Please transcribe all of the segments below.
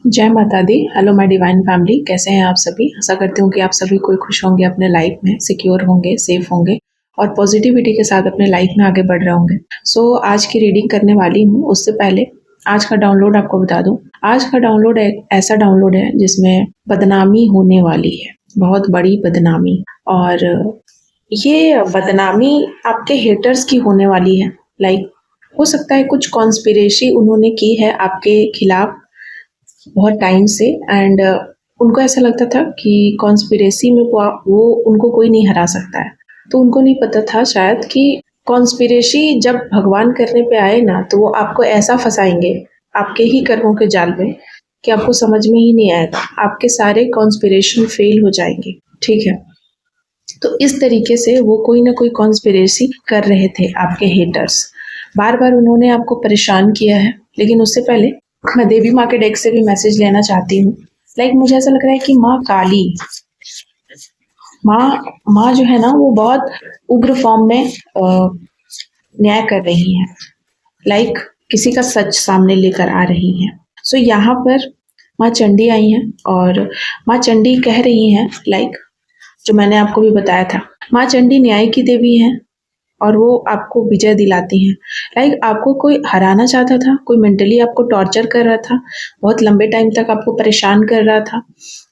जय माता दी। Hello my divine family, कैसे हैं आप सभी। आशा करती हूँ कि आप सभी कोई खुश होंगे, अपने लाइफ में सिक्योर होंगे, सेफ होंगे और पॉजिटिविटी के साथ अपने लाइफ में आगे बढ़ रहे होंगे। आज की रीडिंग करने वाली हूँ, उससे पहले आज का डाउनलोड आपको बता दूं। आज का डाउनलोड एक ऐसा डाउनलोड है जिसमें बदनामी होने वाली है, बहुत बड़ी बदनामी। और ये बदनामी आपके हेटर्स की होने वाली है। हो सकता है कुछ कॉन्स्पिरेसी उन्होंने की है आपके खिलाफ बहुत टाइम से। एंड उनको ऐसा लगता था कि कॉन्स्पिरेसी में वो उनको कोई नहीं हरा सकता है। तो उनको नहीं पता था शायद कि कॉन्स्पिरेसी जब भगवान करने पे आए ना, तो वो आपको ऐसा फंसाएंगे आपके ही कर्मों के जाल में कि आपको समझ में ही नहीं आएगा, आपके सारे कॉन्स्पिरेशन फेल हो जाएंगे। ठीक है, तो इस तरीके से वो कोई ना कोई कॉन्स्पिरेसी कर रहे थे आपके हेटर्स। बार बार उन्होंने आपको परेशान किया है। लेकिन उससे पहले मैं देवी माँ के डेक से भी मैसेज लेना चाहती हूँ। मुझे ऐसा लग रहा है कि माँ काली, माँ माँ जो है ना, वो बहुत उग्र फॉर्म में न्याय कर रही है। किसी का सच सामने लेकर आ रही हैं। यहाँ पर माँ चंडी आई हैं और माँ चंडी कह रही हैं, जो मैंने आपको भी बताया था, माँ चंडी न्याय की देवी हैं और वो आपको विजय दिलाती हैं। आपको कोई हराना चाहता था, कोई मेंटली आपको टॉर्चर कर रहा था, बहुत लंबे टाइम तक आपको परेशान कर रहा था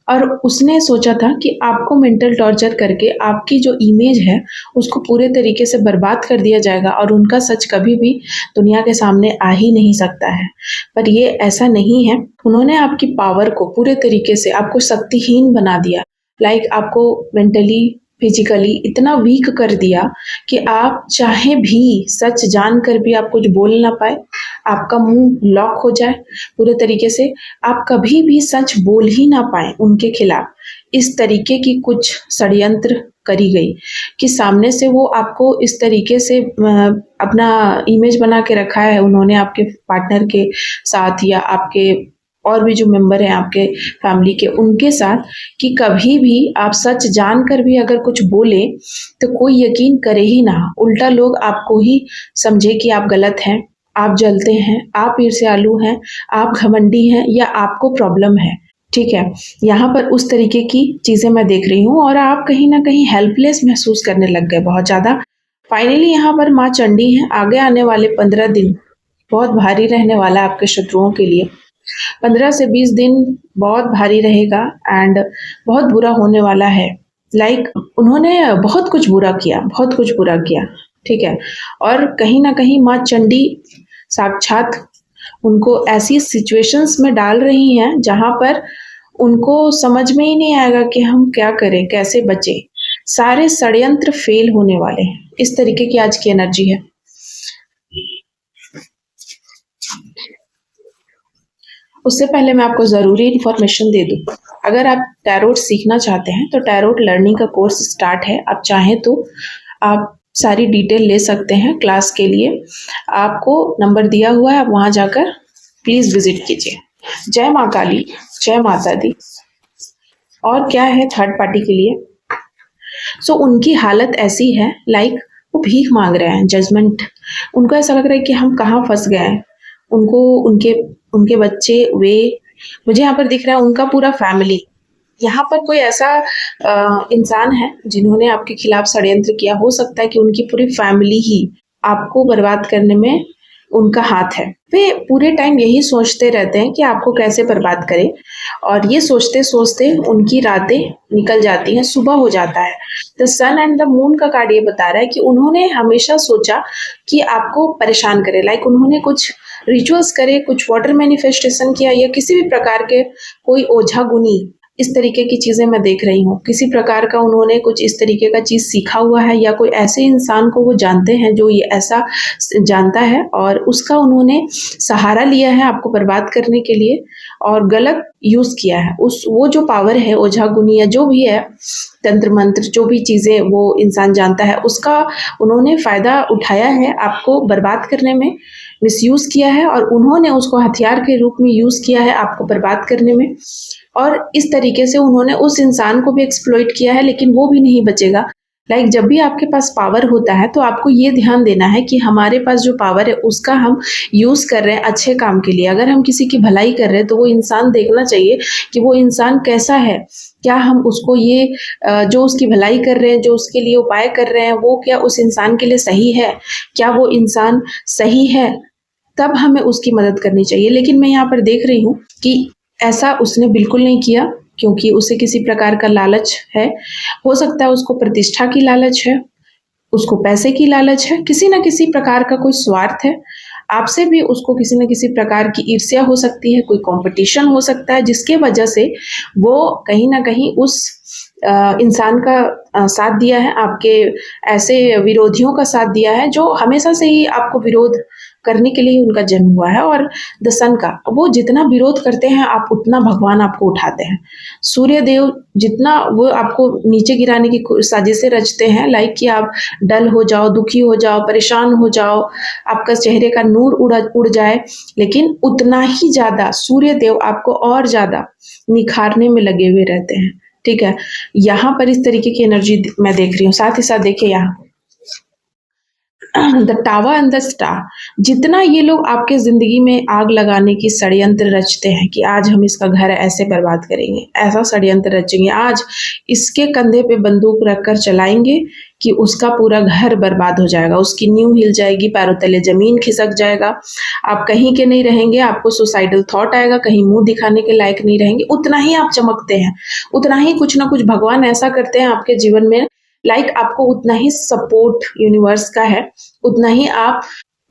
और उसने सोचा था कि आपको मेंटल टॉर्चर करके आपकी जो इमेज है उसको पूरे तरीके से बर्बाद कर दिया जाएगा और उनका सच कभी भी दुनिया के सामने आ ही नहीं सकता है। पर ये ऐसा नहीं है। उन्होंने आपकी पावर को पूरे तरीके से आपको शक्तिहीन बना दिया। आपको मेंटली फिजिकली इतना वीक कर दिया कि आप चाहे भी सच जानकर भी आप कुछ बोल ना पाए, आपका मुंह लॉक हो जाए पूरे तरीके से, आप कभी भी सच बोल ही ना पाए उनके खिलाफ। इस तरीके की कुछ षड्यंत्र करी गई कि सामने से वो आपको इस तरीके से अपना इमेज बना के रखा है उन्होंने आपके पार्टनर के साथ या आपके और भी जो मेंबर हैं आपके फैमिली के, उनके साथ, कि कभी भी आप सच जानकर भी अगर कुछ बोले तो कोई यकीन करे ही ना, उल्टा लोग आपको ही समझे कि आप गलत हैं, आप जलते हैं, आप ईर्ष्यालु हैं, आप घमंडी हैं या आपको प्रॉब्लम है। ठीक है, यहाँ पर उस तरीके की चीजें मैं देख रही हूँ और आप कहीं ना कहीं हेल्पलेस महसूस करने लग गए बहुत ज्यादा। फाइनली यहाँ पर माँ चंडी है, आगे आने वाले 15 दिन बहुत भारी रहने वाला है आपके शत्रुओं के लिए। 15 से 20 दिन बहुत भारी रहेगा एंड बहुत बुरा होने वाला है। उन्होंने बहुत कुछ बुरा किया, बहुत कुछ बुरा किया। ठीक है, और कहीं ना कहीं माँ चंडी साक्षात उनको ऐसी सिचुएशंस में डाल रही हैं जहां पर उनको समझ में ही नहीं आएगा कि हम क्या करें, कैसे बचे। सारे षड्यंत्र फेल होने वाले हैं। इस तरीके की आज की एनर्जी है। उससे पहले मैं आपको ज़रूरी इन्फॉर्मेशन दे दूँ। अगर आप टैरोट सीखना चाहते हैं तो टैरोट लर्निंग का कोर्स स्टार्ट है। आप चाहें तो आप सारी डिटेल ले सकते हैं क्लास के लिए। आपको नंबर दिया हुआ है, आप वहाँ जाकर प्लीज़ विजिट कीजिए। जय माँ काली, जय माता दी। और क्या है थर्ड पार्टी के लिए, उनकी हालत ऐसी है, वो भीख मांग रहे हैं, जजमेंट। उनको ऐसा लग रहा है कि हम कहाँ फंस गए हैं। उनको उनके उनके बच्चे, वे, मुझे यहाँ पर दिख रहा है उनका पूरा फैमिली। यहाँ पर कोई ऐसा इंसान है जिन्होंने आपके खिलाफ षड्यंत्र किया। हो सकता है कि उनकी पूरी फैमिली ही आपको बर्बाद करने में उनका हाथ है। वे पूरे टाइम यही सोचते रहते हैं कि आपको कैसे बर्बाद करें और ये सोचते सोचते उनकी रातें निकल जाती हैं, सुबह हो जाता है। The sun and the moon का कार्ड ये बता रहा है कि उन्होंने हमेशा सोचा कि आपको परेशान करे। उन्होंने कुछ रिचुअल्स करे, कुछ वाटर मैनिफेस्टेशन किया या किसी भी प्रकार के कोई ओझा गुनी, इस तरीके की चीजें मैं देख रही हूँ। किसी प्रकार का उन्होंने कुछ इस तरीके का चीज सीखा हुआ है या कोई ऐसे इंसान को वो जानते हैं जो ये ऐसा जानता है और उसका उन्होंने सहारा लिया है आपको बर्बाद करने के लिए और गलत यूज किया है। वो जो पावर है, ओझा गुनी या जो भी है, तंत्र मंत्र, जो भी चीजें वो इंसान जानता है, उसका उन्होंने फायदा उठाया है आपको बर्बाद करने में, मिसयूज किया है और उन्होंने उसको हथियार के रूप में यूज किया है आपको बर्बाद करने में। और इस तरीके से उन्होंने उस इंसान को भी एक्सप्लॉइट किया है, लेकिन वो भी नहीं बचेगा। लाइक जब भी आपके पास पावर होता है तो आपको ये ध्यान देना है कि हमारे पास जो पावर है उसका हम यूज़ कर रहे हैं अच्छे काम के लिए। अगर हम किसी की भलाई कर रहे हैं तो वो इंसान देखना चाहिए कि वो इंसान कैसा है, क्या हम उसको ये जो उसकी भलाई कर रहे हैं, जो उसके लिए उपाय कर रहे हैं, वो क्या उस इंसान के लिए सही है, क्या वो इंसान सही है, तब हमें उसकी मदद करनी चाहिए। लेकिन मैं यहाँ पर देख रही हूँ कि ऐसा उसने बिल्कुल नहीं किया, क्योंकि उसे किसी प्रकार का लालच है। हो सकता है उसको प्रतिष्ठा की लालच है, उसको पैसे की लालच है, किसी न किसी प्रकार का कोई स्वार्थ है। आपसे भी उसको किसी न किसी प्रकार की ईर्ष्या हो सकती है, कोई कॉम्पिटिशन हो सकता है, जिसके वजह से वो कहीं न कहीं उस इंसान का साथ दिया है, आपके ऐसे विरोधियों का साथ दिया है जो हमेशा से ही आपको विरोध करने के लिए उनका जन्म हुआ है। और द सन का वो जितना विरोध करते हैं आप उतना भगवान आपको उठाते हैं। सूर्य देव जितना वो आपको नीचे गिराने की साजिशें रचते हैं, लाइक कि आप डल हो जाओ, दुखी हो जाओ, परेशान हो जाओ, आपका चेहरे का नूर उड़ जाए, लेकिन उतना ही ज़्यादा सूर्य देव आपको और ज़्यादा निखारने में लगे हुए रहते हैं। ठीक है, यहाँ पर इस तरीके की एनर्जी मैं देख रही हूँ। साथ ही साथ देखिए यहाँ the tower and the star, जितना ये लोग आपके ज़िंदगी में आग लगाने की षड्यंत्र रचते हैं कि आज हम इसका घर ऐसे बर्बाद करेंगे, ऐसा षड्यंत्र रचेंगे, आज इसके कंधे पे बंदूक रखकर चलाएंगे कि उसका पूरा घर बर्बाद हो जाएगा, उसकी नींव हिल जाएगी, पैरों तले ज़मीन खिसक जाएगा, आप कहीं के नहीं रहेंगे, आपको सुसाइडल थॉट आएगा, कहीं मुँह दिखाने के लायक नहीं रहेंगे। उतना ही आप चमकते हैं, उतना ही कुछ ना कुछ भगवान ऐसा करते हैं आपके जीवन में, लाइक आपको उतना ही सपोर्ट यूनिवर्स का है, उतना ही आप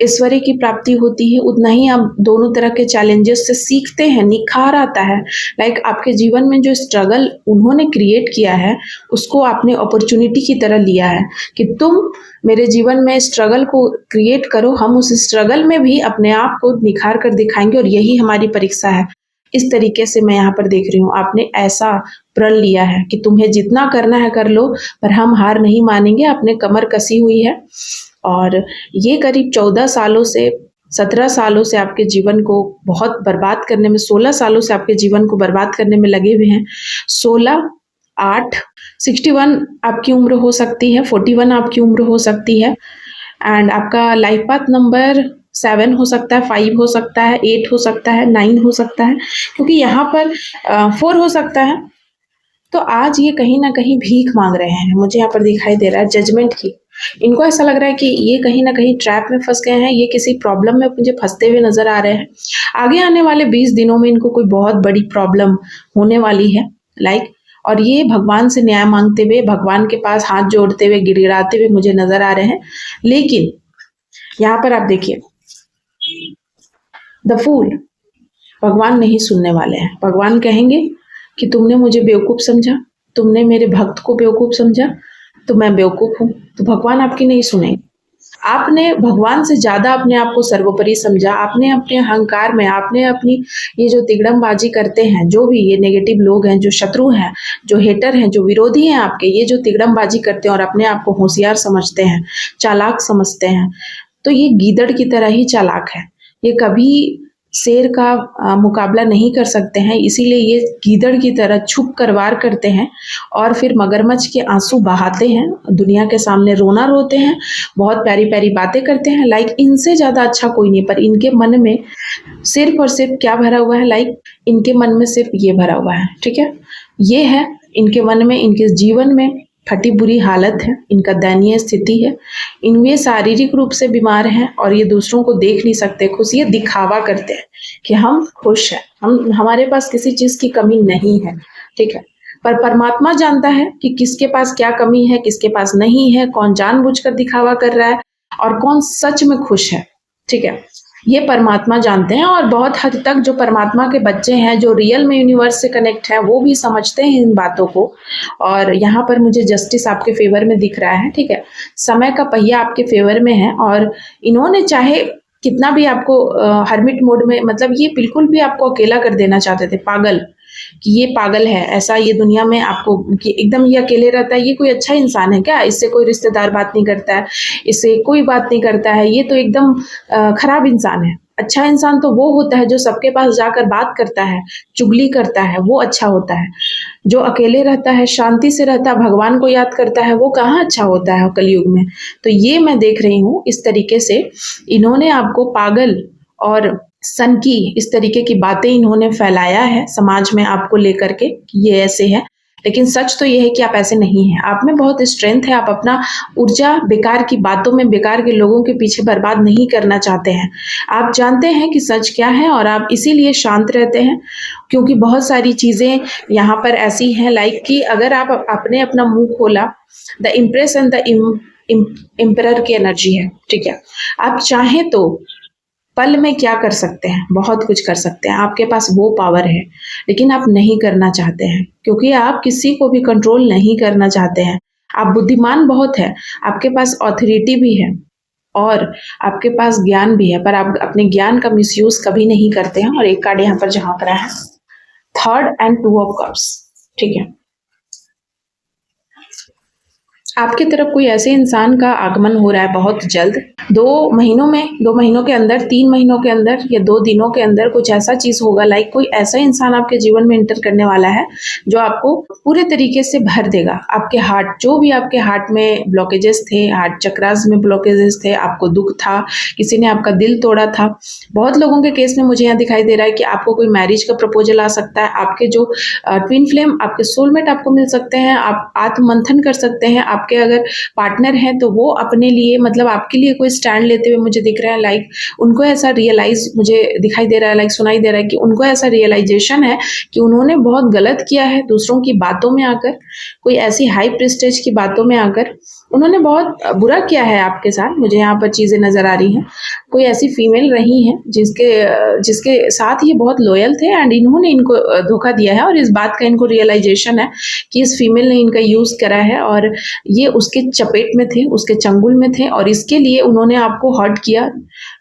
ऐश्वर्य की प्राप्ति होती है, उतना ही आप दोनों तरह के चैलेंजेस से सीखते हैं, निखार आता है। लाइक आपके जीवन में जो स्ट्रगल उन्होंने क्रिएट किया है उसको आपने अपॉर्चुनिटी की तरह लिया है कि तुम मेरे जीवन में स्ट्रगल को क्रिएट करो, हम उस स्ट्रगल में भी अपने आप को निखार कर दिखाएंगे और यही हमारी परीक्षा है। इस तरीके से मैं यहाँ पर देख रही हूँ, आपने ऐसा प्रण लिया है कि तुम्हें जितना करना है कर लो, पर हम हार नहीं मानेंगे। आपने कमर कसी हुई है और ये करीब 14 सालों से 17 सालों से आपके जीवन को बहुत बर्बाद करने में, 16 सालों से आपके जीवन को बर्बाद करने में लगे हुए हैं। 16, 8, 61 आपकी उम्र हो सकती है, 41 आपकी उम्र हो सकती है, एंड आपका लाइफ पाथ नंबर 7 हो सकता है, 5 हो सकता है, 8 हो सकता है, 9 हो सकता है, क्योंकि यहाँ पर 4 हो सकता है। तो आज ये कहीं ना कहीं भीख मांग रहे हैं, मुझे यहाँ पर दिखाई दे रहा है जजमेंट की। इनको ऐसा लग रहा है कि ये कहीं ना कहीं ट्रैप में फंस गए हैं, ये किसी प्रॉब्लम में मुझे फंसते हुए नजर आ रहे हैं। आगे आने वाले 20 दिनों में इनको कोई बहुत बड़ी प्रॉब्लम होने वाली है, लाइक, और ये भगवान से न्याय मांगते हुए, भगवान के पास हाथ जोड़ते हुए, गिड़गिड़ाते हुए मुझे नजर आ रहे हैं। लेकिन यहाँ पर आप देखिए द फूल, भगवान नहीं सुनने वाले हैं। भगवान कहेंगे कि तुमने मुझे बेवकूफ़ समझा, तुमने मेरे भक्त को बेवकूफ़ समझा, तो मैं बेवकूफ़ हूँ। तो भगवान आपकी नहीं सुनेंगे। आपने भगवान से ज़्यादा अपने आप को सर्वोपरि समझा, आपने अपने अहंकार में, आपने अपनी ये जो तिगड़मबाजी करते हैं, जो भी ये नेगेटिव लोग हैं, जो शत्रु हैं, जो हेटर हैं, जो विरोधी हैं आपके, ये जो तिगड़मबाजी करते हैं और अपने आप को होशियार समझते हैं, चालाक समझते हैं, तो ये गीदड़ की तरह ही चालाक है। ये कभी शेर का मुकाबला नहीं कर सकते हैं, इसीलिए ये गीदड़ की तरह छुप कर वार करते हैं और फिर मगरमच्छ के आंसू बहाते हैं, दुनिया के सामने रोना रोते हैं, बहुत प्यारी प्यारी बातें करते हैं। लाइक इनसे ज़्यादा अच्छा कोई नहीं, पर इनके मन में सिर्फ और सिर्फ क्या भरा हुआ है, लाइक इनके मन में सिर्फ ये भरा हुआ है। ठीक है, ये है इनके मन में, इनके जीवन में फटी बुरी हालत है, इनका दयनीय स्थिति है, इनमें शारीरिक रूप से बीमार हैं और ये दूसरों को देख नहीं सकते खुश, ये दिखावा करते हैं कि हम खुश हैं, हमारे पास किसी चीज़ की कमी नहीं है। ठीक है, पर परमात्मा जानता है कि किसके पास क्या कमी है, किसके पास नहीं है, कौन जानबूझकर दिखावा कर रहा है और कौन सच में खुश है। ठीक है, ये परमात्मा जानते हैं और बहुत हद तक जो परमात्मा के बच्चे हैं, जो रियल में यूनिवर्स से कनेक्ट हैं, वो भी समझते हैं इन बातों को। और यहाँ पर मुझे जस्टिस आपके फेवर में दिख रहा है। ठीक है, समय का पहिया आपके फेवर में है और इन्होंने चाहे कितना भी आपको हर्मिट मोड में, मतलब ये बिल्कुल भी आपको अकेला कर देना चाहते थे, पागल, कि ये पागल है, ऐसा ये दुनिया में आपको कि एकदम ये अकेले रहता है, ये कोई अच्छा इंसान है क्या, इससे कोई रिश्तेदार बात नहीं करता है, इससे कोई बात नहीं करता है, ये तो एकदम खराब इंसान है। अच्छा इंसान तो वो होता है जो सबके पास जाकर बात करता है, चुगली करता है, वो अच्छा होता है। जो अकेले रहता है, शांति से रहता है, भगवान को याद करता है, वो कहाँ अच्छा होता है कलयुग में। तो ये मैं देख रही हूँ इस तरीके से इन्होंने आपको पागल और सन की इस तरीके की बातें इन्होंने फैलाया है समाज में आपको लेकर के कि ये ऐसे है। लेकिन सच तो ये है कि आप ऐसे नहीं हैं। आप में बहुत स्ट्रेंथ है, आप अपना ऊर्जा बेकार की बातों में, बेकार के लोगों के पीछे बर्बाद नहीं करना चाहते हैं। आप जानते हैं कि सच क्या है और आप इसीलिए शांत रहते हैं, क्योंकि बहुत सारी चीज़ें यहाँ पर ऐसी हैं लाइक कि अगर आप आपने अपना मुँह खोला, द इम्प्रेस एंड द इम्परर की एनर्जी है, ठीक है। आप चाहें तो पल में क्या कर सकते हैं, बहुत कुछ कर सकते हैं, आपके पास वो पावर है, लेकिन आप नहीं करना चाहते हैं क्योंकि आप किसी को भी कंट्रोल नहीं करना चाहते हैं। आप बुद्धिमान बहुत है, आपके पास ऑथोरिटी भी है और आपके पास ज्ञान भी है, पर आप अपने ज्ञान का मिसयूज कभी नहीं करते हैं। और एक कार्ड यहाँ पर झांक रहा है, third and two of cups, ठीक है। आपकी तरफ कोई ऐसे इंसान का आगमन हो रहा है बहुत जल्द, 2 महीनों के अंदर, 3 महीनों के अंदर या 2 दिनों के अंदर कुछ ऐसा चीज होगा लाइक कोई ऐसा इंसान आपके जीवन में इंटर करने वाला है जो आपको पूरे तरीके से भर देगा। आपके हार्ट, जो भी आपके हार्ट में ब्लॉकेजेस थे, हार्ट चक्रास में ब्लॉकेजेस थे, आपको दुख था, किसी ने आपका दिल तोड़ा था। बहुत लोगों के केस में मुझे यहाँ दिखाई दे रहा है कि आपको कोई मैरिज का प्रपोजल आ सकता है, आपके जो ट्विन फ्लेम, आपके सोलमेट आपको मिल सकते हैं, आप आत्ममंथन कर सकते हैं। आपके अगर पार्टनर हैं तो वो अपने लिए, मतलब आपके लिए कोई स्टैंड लेते हुए मुझे दिख रहा है। लाइक उनको ऐसा रियलाइज मुझे दिखाई दे रहा है, लाइक सुनाई दे रहा है कि उनको ऐसा रियलाइजेशन है कि उन्होंने बहुत गलत किया है दूसरों की बातों में आकर, कोई ऐसी हाई प्रेस्टेज की बातों में आकर उन्होंने बहुत बुरा किया है आपके साथ। मुझे यहाँ पर चीज़ें नज़र आ रही हैं, कोई ऐसी फीमेल रही हैं जिसके साथ ये बहुत लॉयल थे एंड इन्होंने इनको धोखा दिया है और इस बात का इनको रियलाइजेशन है कि इस फीमेल ने इनका यूज़ करा है और ये उसके चपेट में थे, उसके चंगुल में थे और इसके लिए उन्होंने आपको हर्ट किया।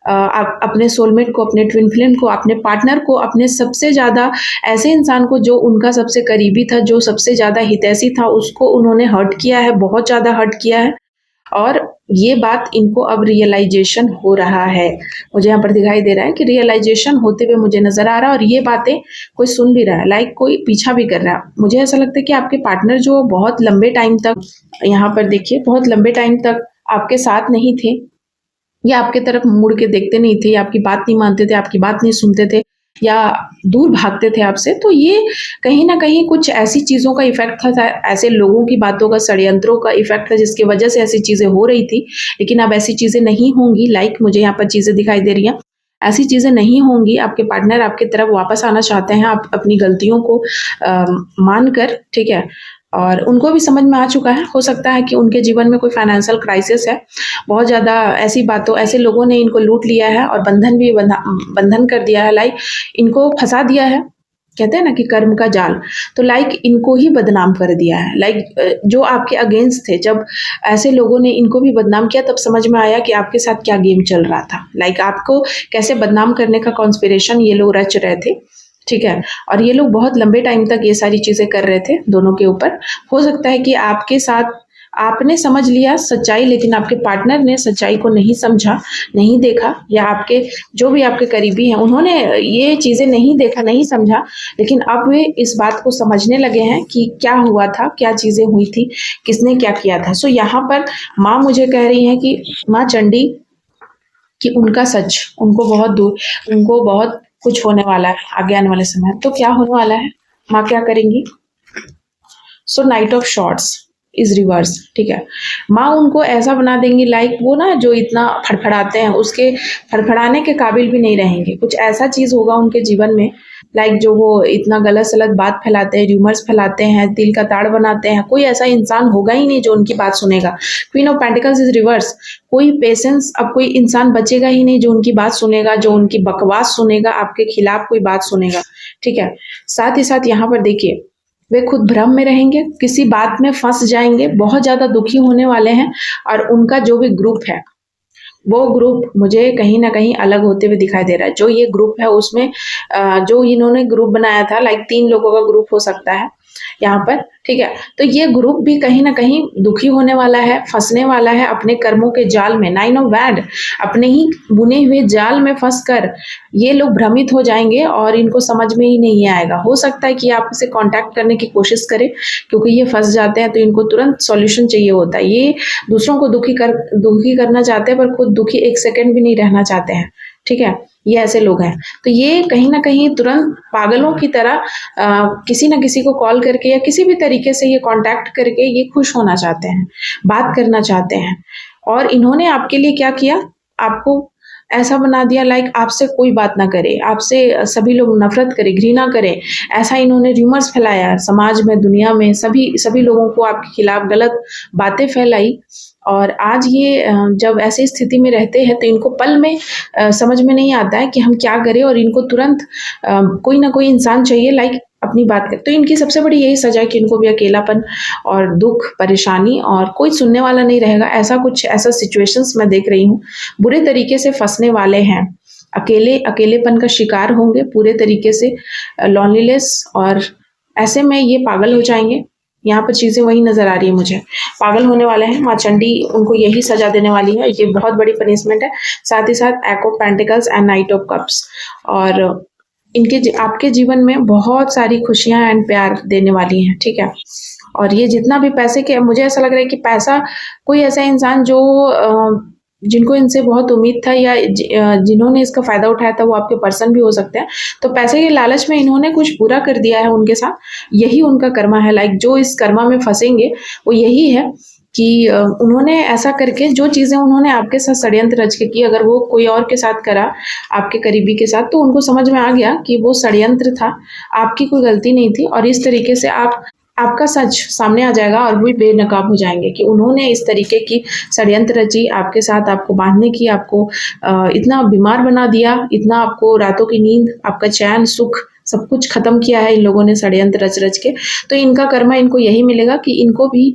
आप अपने सोलमेट को, अपने ट्विन फ्लेम को, अपने पार्टनर को, अपने सबसे ज़्यादा ऐसे इंसान को जो उनका सबसे करीबी था, जो सबसे ज़्यादा हितैषी था, उसको उन्होंने हर्ट किया है, बहुत ज़्यादा हर्ट किया है। और ये बात इनको अब रियलाइजेशन हो रहा है, मुझे यहाँ पर दिखाई दे रहा है कि रियलाइजेशन होते हुए मुझे नजर आ रहा है और ये बातें कोई सुन भी रहा है, लाइक कोई पीछा भी कर रहा है। मुझे ऐसा लगता है कि आपके पार्टनर जो बहुत लंबे टाइम तक, यहाँ पर देखिए, बहुत लंबे टाइम तक आपके साथ नहीं थे या आपके तरफ मुड़ के देखते नहीं थे या आपकी बात नहीं मानते थे, आपकी बात नहीं सुनते थे या दूर भागते थे आपसे, तो ये कहीं ना कहीं कुछ ऐसी चीज़ों का इफेक्ट था, ऐसे लोगों की बातों का, षड्यंत्रों का इफेक्ट था जिसकी वजह से ऐसी चीज़ें हो रही थी। लेकिन अब ऐसी चीज़ें नहीं होंगी। लाइक मुझे यहाँ पर चीज़ें दिखाई दे रही हैं, ऐसी चीज़ें नहीं होंगी। आपके पार्टनर आपकी तरफ वापस आना चाहते हैं, आप अपनी गलतियों को मान कर, ठीक है। और उनको भी समझ में आ चुका है, हो सकता है कि उनके जीवन में कोई फाइनेंशियल क्राइसिस है, बहुत ज़्यादा ऐसी बातों, ऐसे लोगों ने इनको लूट लिया है और बंधन कर दिया है, लाइक इनको फंसा दिया है, कहते हैं ना कि कर्म का जाल, तो लाइक इनको ही बदनाम कर दिया है। लाइक जो आपके अगेंस्ट थे, जब ऐसे लोगों ने इनको भी बदनाम किया तब समझ में आया कि आपके साथ क्या गेम चल रहा था, लाइक आपको कैसे बदनाम करने का कॉन्स्पिरेशन ये लोग रच रहे थे, ठीक है। और ये लोग बहुत लंबे टाइम तक ये सारी चीज़ें कर रहे थे दोनों के ऊपर। हो सकता है कि आपके साथ आपने समझ लिया सच्चाई, लेकिन आपके पार्टनर ने सच्चाई को नहीं समझा, नहीं देखा, या आपके जो भी आपके करीबी हैं उन्होंने ये चीज़ें नहीं देखा, नहीं समझा, लेकिन अब वे इस बात को समझने लगे हैं कि क्या हुआ था, क्या चीज़ें हुई थी, किसने क्या किया था। सो यहाँ पर माँ मुझे कह रही हैं कि माँ चंडी, कि उनका सच उनको बहुत दूर, उनको बहुत कुछ होने वाला है आगे आने वाले समय। तो क्या होने वाला है, माँ क्या करेंगी? So knight of swords is reverse, ठीक है। माँ उनको ऐसा बना देंगी, लाइक वो ना जो इतना फड़फड़ाते हैं उसके फड़फड़ाने के काबिल भी नहीं रहेंगे। कुछ ऐसा चीज़ होगा उनके जीवन में, लाइक जो वो इतना गलत सलत बात फैलाते हैं, र्यूमर्स फैलाते हैं, तिल का ताड़ बनाते हैं, कोई ऐसा इंसान होगा ही नहीं जो उनकी बात सुनेगा। Queen of pentacles is reverse, कोई पेशेंस, अब कोई इंसान बचेगा ही नहीं जो उनकी बात सुनेगा, जो उनकी बकवास सुनेगा, आपके खिलाफ कोई बात सुनेगा, ठीक है। साथ ही साथ यहाँ पर देखिए, वे खुद भ्रम में रहेंगे, किसी बात में फंस जाएंगे, बहुत ज़्यादा दुखी होने वाले हैं और उनका जो भी ग्रुप है वो ग्रुप मुझे कहीं ना कहीं अलग होते हुए दिखाई दे रहा है। जो ये ग्रुप है उसमें जो इन्होंने ग्रुप बनाया था, लाइक 3 लोगों का ग्रुप हो सकता है, यहाँ पर, ठीक है। तो ये ग्रुप भी कहीं ना कहीं दुखी होने वाला है, फंसने वाला है अपने कर्मों के जाल में, 9 ऑफ वैंड, अपने ही बुने हुए जाल में फंसकर ये लोग भ्रमित हो जाएंगे और इनको समझ में ही नहीं आएगा। हो सकता है कि आपसे कांटेक्ट करने की कोशिश करें, क्योंकि ये फंस जाते हैं तो इनको तुरंत सॉल्यूशन चाहिए होता है। ये दूसरों को दुखी करना चाहते हैं, पर खुद दुखी एक सेकंड भी नहीं रहना चाहते हैं, ठीक है। ये ऐसे लोग हैं। तो ये कहीं ना कहीं तुरंत पागलों की तरह किसी ना किसी को कॉल करके या किसी भी तरीके से ये कांटेक्ट करके ये खुश होना चाहते हैं, बात करना चाहते हैं। और इन्होंने आपके लिए क्या किया, आपको ऐसा बना दिया लाइक आपसे कोई बात ना करे, आपसे सभी लोग नफरत करें, घृणा करें। ऐसा इन्होंने रूमर्स फैलाया समाज में, दुनिया में, सभी लोगों को आपके खिलाफ गलत बातें फैलाई। और आज ये जब ऐसी स्थिति में रहते हैं तो इनको पल में समझ में नहीं आता है कि हम क्या करें, और इनको तुरंत कोई ना कोई इंसान चाहिए लाइक अपनी बात कर। तो इनकी सबसे बड़ी यही सजा है कि इनको भी अकेलापन और दुख, परेशानी, और कोई सुनने वाला नहीं रहेगा। ऐसा सिचुएशंस मैं देख रही हूँ। बुरे तरीके से फंसने वाले हैं, अकेलेपन का शिकार होंगे पूरे तरीके से, लॉनलीनेस, और ऐसे में ये पागल हो जाएंगे। यहाँ पर चीजें वही नजर आ रही है मुझे, पागल होने वाले हैं। माँ चंडी उनको यही सजा देने वाली है, ये बहुत बड़ी पनिशमेंट है। साथ ही साथ eight of pentacles and knight of cups, और आपके जीवन में बहुत सारी खुशियां एंड प्यार देने वाली हैं, ठीक है। और ये जितना भी पैसे के, मुझे ऐसा लग रहा है कि पैसा, कोई ऐसा इंसान जो जिनको इनसे बहुत उम्मीद था या जिन्होंने इसका फायदा उठाया था, वो आपके पर्सन भी हो सकते हैं। तो पैसे के लालच में इन्होंने कुछ बुरा कर दिया है उनके साथ, यही उनका कर्मा है। लाइक जो इस कर्मा में फंसेंगे वो यही है कि उन्होंने ऐसा करके, जो चीज़ें उन्होंने आपके साथ षड्यंत्र रच के की, अगर वो कोई और के साथ करा, आपके करीबी के साथ, तो उनको समझ में आ गया कि वो षड्यंत्र था, आपकी कोई गलती नहीं थी। और इस तरीके से आपका सच सामने आ जाएगा और वो बेनकाब हो जाएंगे कि उन्होंने इस तरीके की षड्यंत्र रची आपके साथ, आपको बांधने की, आपको इतना बीमार बना दिया, इतना आपको रातों की नींद, आपका चैन, सुख, सब कुछ खत्म किया है इन लोगों ने षड्यंत्र रच रच के। तो इनका कर्मा इनको यही मिलेगा कि इनको भी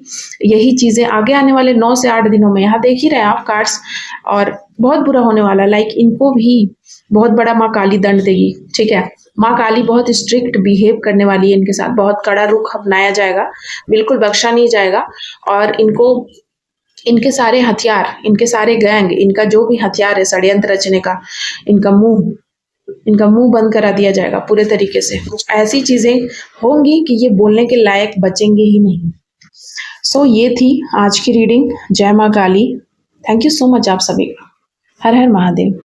यही चीजें आगे आने वाले 9 से 8 दिनों में, यहाँ देख ही रहे हैं आप कार्ड्स, और बहुत बुरा होने वाला है। लाइक इनको भी बहुत बड़ा माँ काली दंड देगी, ठीक है। माँ काली बहुत स्ट्रिक्ट बिहेव करने वाली है इनके साथ, बहुत कड़ा रुख अपनाया जाएगा, बिल्कुल बख्शा नहीं जाएगा। और इनको इनके सारे हथियार, इनके सारे गैंग, इनका जो भी हथियार है षड्यंत्र रचने का, इनका मुंह बंद करा दिया जाएगा पूरे तरीके से। ऐसी चीजें होंगी कि ये बोलने के लायक बचेंगे ही नहीं। सो ये थी आज की रीडिंग। जय माँ काली। थैंक यू सो मच आप सभी का। हर हर महादेव।